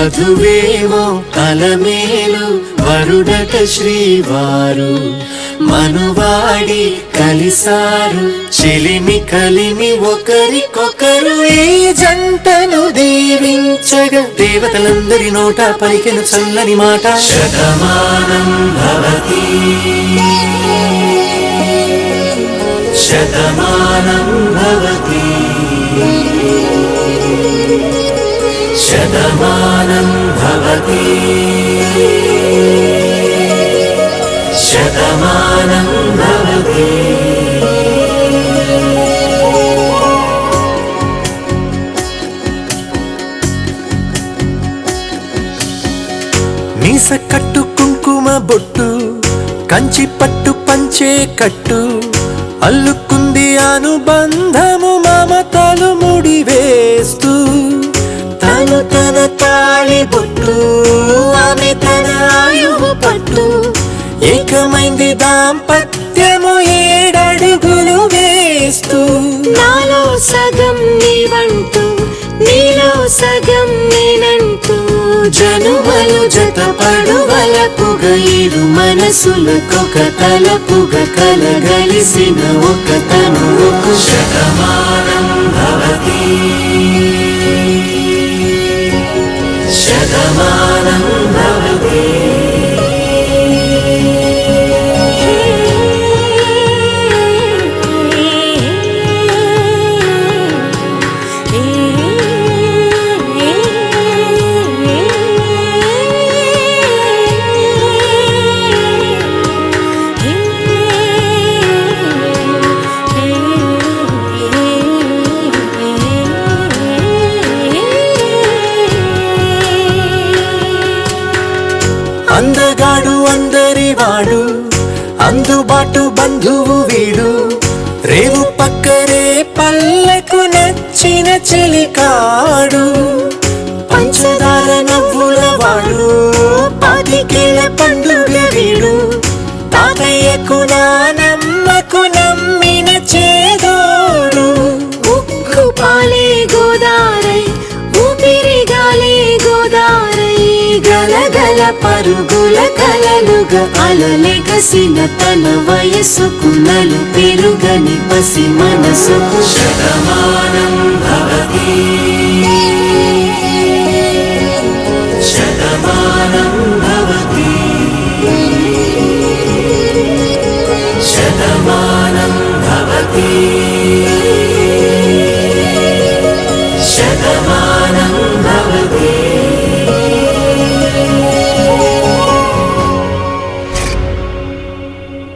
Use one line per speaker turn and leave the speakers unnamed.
వధువేమో అలమేలు వరుడట శ్రీవారు మనువాడి కలిసారు చెలిమి కలిమి ఒకరికొకరు ఈ జంటను దీవించగా దేవతలందరి నోట పలికెను చల్లని మాట శతమానం భవతి శతమానం భవతి శతమానం భవతి శతమానం భవతి మీస కట్టు కుంకుమ బొట్టు కంచి పట్టు పంచే కట్టు అల్లుకుంది అనుబంధము మమతలు ముడివేస్తూ తను తన తాళి బొట్టు ఆమె తన ఆయువు పట్టు ఏకమైంది దాంపత్యము 7 అడుగులు వేస్తూ
నాలో సగం నీవంటూ నీలో సగం నేనంటూ
జనుమలు జతపడువలపుగ ఇరు మనసులకొక తలపుగ కలగలిసిన ఒక తనువుకు శతమానం భవతి శతమానం భవతి అందగాడు అందరివాడు అందుబాటు బంధువు వీడు రేవు పక్కరే పల్లెకు నచ్చిన చెలికాడు పంచదార నవ్వుల వాడు పాతికేల పండుగ వీడు తాతయ్యకు నానమ్మకు నమ్మిన చేదోడు
ఉక్కు పాలే గోదారై ఊపిరిగాలే గోదారై గలగల పరుగుల కలలుగా అలలెగసిన తన వయసుకు నలు పెరుగని పసి మనసుకు
శతమానం భవతి శతమానం భవతి శతమానం భవతి శతమానం